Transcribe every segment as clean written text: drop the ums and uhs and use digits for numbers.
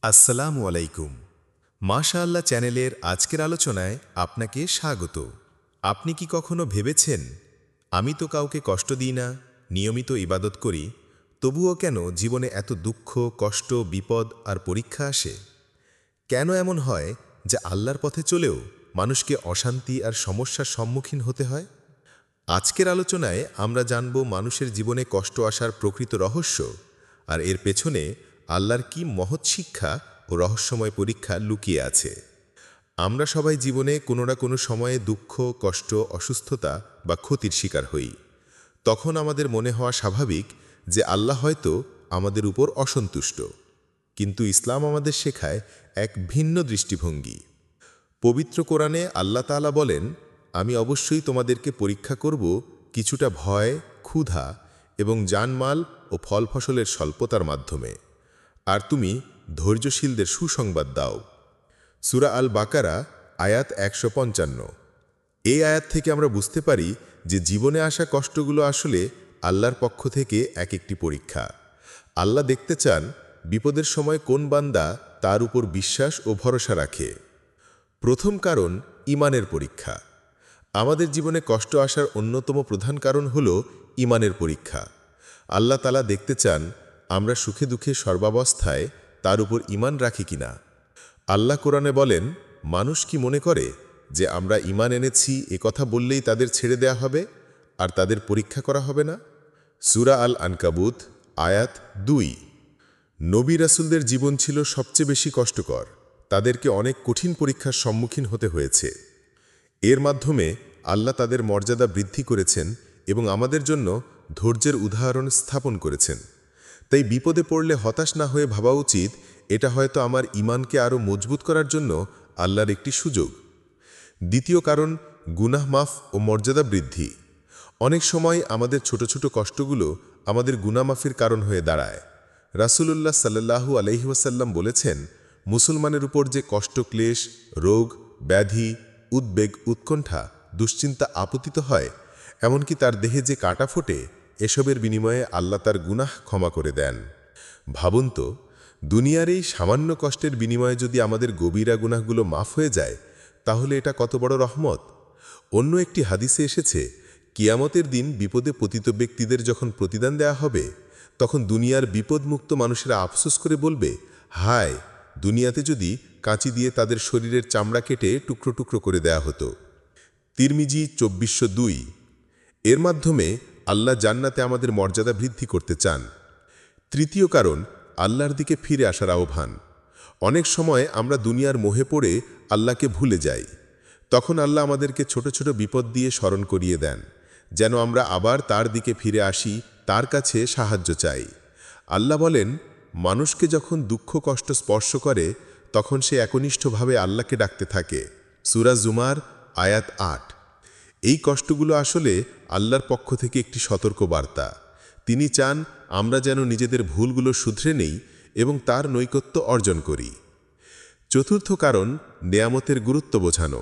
আসসালামু আলাইকুম। মাশাআল্লাহ চ্যানেলের আজকের আলোচনায় আপনাকে স্বাগত। আপনি কি কখনো ভেবেছেন, আমি তো কাউকে কষ্ট দিই না, নিয়মিত ইবাদত করি, তবুও কেন জীবনে এত দুঃখ, কষ্ট, বিপদ আর পরীক্ষা আসে? কেন এমন হয় যে আল্লাহর পথে চলেও মানুষকে অশান্তি আর সমস্যার সম্মুখীন হতে হয়? আজকের আলোচনায় আমরা জানব মানুষের জীবনে কষ্ট আসার প্রকৃত রহস্য, আর এর পেছনে আল্লাহর কি মহৎ শিক্ষা ও রহস্যময় পরীক্ষা লুকিয়ে আছে। আমরা সবাই জীবনে কোনো না কোনো সময়ে দুঃখ, কষ্ট, অসুস্থতা বা ক্ষতির শিকার হই। তখন আমাদের মনে হওয়া স্বাভাবিক যে আল্লাহ হয়তো আমাদের উপর অসন্তুষ্ট। কিন্তু ইসলাম আমাদের শেখায় এক ভিন্ন দৃষ্টিভঙ্গি। পবিত্র কোরআনে আল্লাহ তাআলা বলেন, আমি অবশ্যই তোমাদেরকে পরীক্ষা করব কিছুটা ভয়, ক্ষুধা এবং জানমাল ও ফল ফসলের স্বল্পতার মাধ্যমে, আর তুমি ধৈর্যশীলদের সুসংবাদ দাও। সূরা আল বাকারা আয়াত ১৫৫। এই আয়াত থেকে আমরা বুঝতে পারি যে জীবনে আসা কষ্টগুলো আসলে আল্লাহর পক্ষ থেকে এক একটি পরীক্ষা। আল্লাহ দেখতে চান বিপদের সময় কোন বান্দা তার উপর বিশ্বাস ও ভরসা রাখে। প্রথম কারণ, ঈমানের পরীক্ষা। আমাদের জীবনে কষ্ট আসার অন্যতম প্রধান কারণ হল ঈমানের পরীক্ষা। আল্লাহ তাআলা দেখতে চান আমরা সুখে দুঃখে সর্বাবস্থায় তার উপর ঈমান রাখি কিনা। আল্লাহ কোরআনে বলেন, মানুষ কি মনে করে যে আমরা ঈমান এনেছি এ কথা বললেই তাদের ছেড়ে দেয়া হবে আর তাদের পরীক্ষা করা হবে না? সূরা আল আনকাবুত আয়াত ২। নবী রাসূলদের জীবন ছিল সবচেয়ে বেশি কষ্টকর। তাদেরকে অনেক কঠিন পরীক্ষার সম্মুখীন হতে হয়েছে। এর মাধ্যমে আল্লাহ তাদের মর্যাদা বৃদ্ধি করেছেন এবং আমাদের জন্য ধৈর্যের উদাহরণ স্থাপন করেছেন। তাই বিপদে পড়লে হতাশ না হয়ে ভাবা উচিত, এটা হয়তো আমার ঈমানকে আরও মজবুত করার জন্য আল্লাহর একটি সুযোগ। দ্বিতীয় কারণ, গুনাহ মাফ ও মর্যাদা বৃদ্ধি। অনেক সময় আমাদের ছোট ছোট কষ্টগুলো আমাদের গুনাহ মাফের কারণ হয়ে দাঁড়ায়। রাসূলুল্লাহ সাল্লাল্লাহু আলাইহি ওয়াসাল্লাম বলেছেন, মুসলমানের উপর যে কষ্ট, ক্লেশ, রোগ, ব্যাধি, উদ্বেগ, উৎকণ্ঠা, দুশ্চিন্তা আপতিত হয়, এমনকি তার দেহে যে কাঁটা ফোটে, এসবের বিনিময়ে আল্লাহ তার গুনাহ ক্ষমা করে দেন। ভাবুন তো, দুনিয়ার এই সামান্য কষ্টের বিনিময়ে যদি আমাদের গভীরা গুনাহগুলো মাফ হয়ে যায়, তাহলে এটা কত বড় রহমত। অন্য একটি হাদিসে এসেছে, কিয়ামতের দিন বিপদে পতিত ব্যক্তিদের যখন প্রতিদান দেয়া হবে, তখন দুনিয়ার বিপদমুক্ত মানুষেরা আফসোস করে বলবে, হায়, দুনিয়াতে যদি কাঁচি দিয়ে তাদের শরীরের চামড়া কেটে টুকরো টুকরো করে দেয়া হতো। তিরমিজি ২৪০২। এর মাধ্যমে আল্লাহ জান্নাতে আমাদের মর্যাদা বৃদ্ধি করতে চান। তৃতীয় কারণ, আল্লাহর দিকে ফিরে আসার আহ্বান। অনেক সময় আমরা দুনিয়ার মোহে পড়ে আল্লাহকে ভুলে যাই। তখন আল্লাহ আমাদেরকে ছোট ছোট বিপদ দিয়ে স্মরণ করিয়ে দেন, যেন আমরা আবার তার দিকে ফিরে আসি, তার কাছে সাহায্য চাই। আল্লাহ বলেন, মানুষকে যখন দুঃখ কষ্ট স্পর্শ করে, তখন সে একনিষ্ঠভাবে আল্লাহকে ডাকতে থাকে। সূরা জুমার আয়াত ৮। এই কষ্টগুলো আসলে আল্লাহর পক্ষ থেকে একটি সতর্ক বার্তা। তিনি চান আমরা যেন নিজেদের ভুলগুলো শুধরে নেই এবং তার নৈকট্য অর্জন করি। চতুর্থ কারণ, নেয়ামতের গুরুত্ব বোঝানো।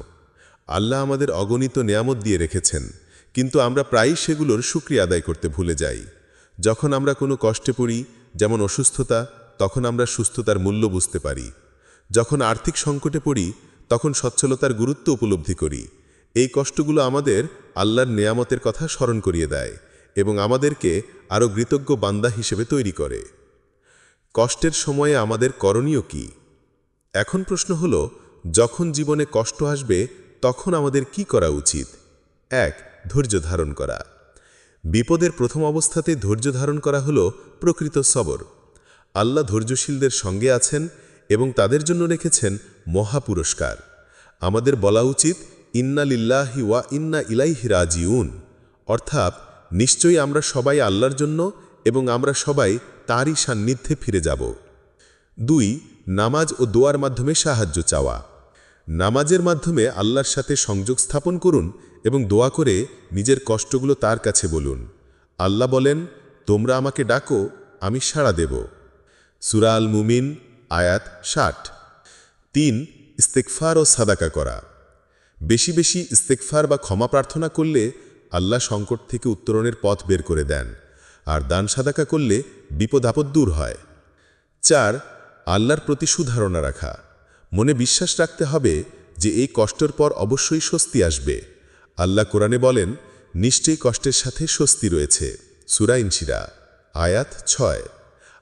আল্লাহ আমাদের অগণিত নেয়ামত দিয়ে রেখেছেন, কিন্তু আমরা প্রায়ই সেগুলোর শুকরিয়া আদায় করতে ভুলে যাই। যখন আমরা কোনো কষ্টে পড়ি, যেমন অসুস্থতা, তখন আমরা সুস্থতার মূল্য বুঝতে পারি। যখন আর্থিক সংকটে পড়ি, তখন সচ্ছলতার গুরুত্ব উপলব্ধি করি। এই কষ্টগুলো আমাদের আল্লাহর নেয়ামতের কথা স্মরণ করিয়ে দেয় এবং আমাদেরকে আরও কৃতজ্ঞ বান্দা হিসেবে তৈরি করে। কষ্টের সময়ে আমাদের করণীয় কি? এখন প্রশ্ন হলো, যখন জীবনে কষ্ট আসবে, তখন আমাদের কি করা উচিত? ১. ধৈর্য ধারণ করা। বিপদের প্রথম অবস্থাতে ধৈর্য ধারণ করা হলো প্রকৃত সবর। আল্লাহ ধৈর্যশীলদের সঙ্গে আছেন এবং তাদের জন্য রেখেছেন মহা পুরস্কার। আমাদের বলা উচিত, ইন্না লিল্লাহি ওয়া ইন্না ইলাইহি রাজিউন, অর্থাৎ নিশ্চয়ই আমরা সবাই আল্লাহর জন্য এবং আমরা সবাই তারই সান্নিধ্যে ফিরে যাব। ২. নামাজ ও দোয়ার মাধ্যমে সাহায্য চাওয়া। নামাজের মাধ্যমে আল্লাহর সাথে সংযোগ স্থাপন করুন এবং দোয়া করে নিজের কষ্টগুলো তার কাছে বলুন। আল্লাহ বলেন, তোমরা আমাকে ডাকো, আমি সাড়া দেব। সূরা আল মুমিন আয়াত ৬০। ৩. ইস্তেগফার ও সাদাকা করা। বেশি বেশি ইস্তেগফার বা ক্ষমা প্রার্থনা করলে আল্লাহ সংকট থেকে উত্তরণের পথ বের করে দেন, আর দান সাদাকা করলে বিপদ আপদ দূর হয়। ৪. আল্লাহর প্রতি সুধারণা রাখা। মনে বিশ্বাস রাখতে হবে যে এই কষ্টের পর অবশ্যই স্বস্তি আসবে। আল্লাহ কোরআনে বলেন, নিশ্চয়ই কষ্টের সাথে স্বস্তি রয়েছে। সূরা ইনশিরা আয়াত 6।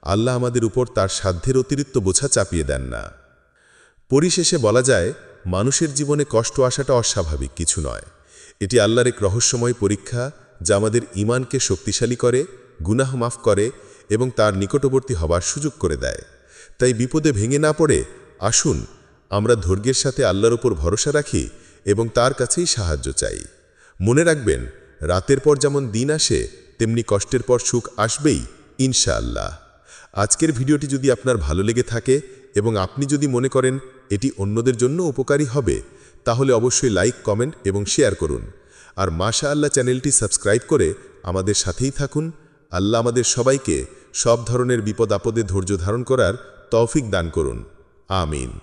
আল্লাহ আমাদের উপর তার সাধ্যের অতিরিক্ত বোঝা চাপিয়ে দেন না। পরিশেষে বলা যায়, মানুষের জীবনে কষ্ট আসাটা অস্বাভাবিক কিছু নয়। এটি আল্লাহর এক রহস্যময় পরীক্ষা, যা আমাদের ঈমানকে শক্তিশালী করে, গুনাহ মাফ করে এবং তার নিকটবর্তী হবার সুযোগ করে দেয়। তাই বিপদে ভেঙে না পড়ে আসুন আমরা ধৈর্যের সাথে আল্লাহর উপর ভরসা রাখি এবং তার কাছেই সাহায্য চাই। মনে রাখবেন, রাতের পর যেমন দিন আসে, তেমনি কষ্টের পর সুখ আসবেই ইনশাআল্লাহ। আজকের ভিডিওটি যদি আপনার ভালো লেগে থাকে এবং আপনি যদি মনে করেন এটি অন্যদের জন্য উপকারী হবে, তাহলে অবশ্যই লাইক, কমেন্ট এবং শেয়ার করুন। আর মাশাআল্লাহ চ্যানেলটি সাবস্ক্রাইব করে আমাদের সাথেই থাকুন। আল্লাহ আমাদের সবাইকে সব ধরনের বিপদ আপদে ধৈর্য ধারণ করার তৌফিক দান করুন। আমিন।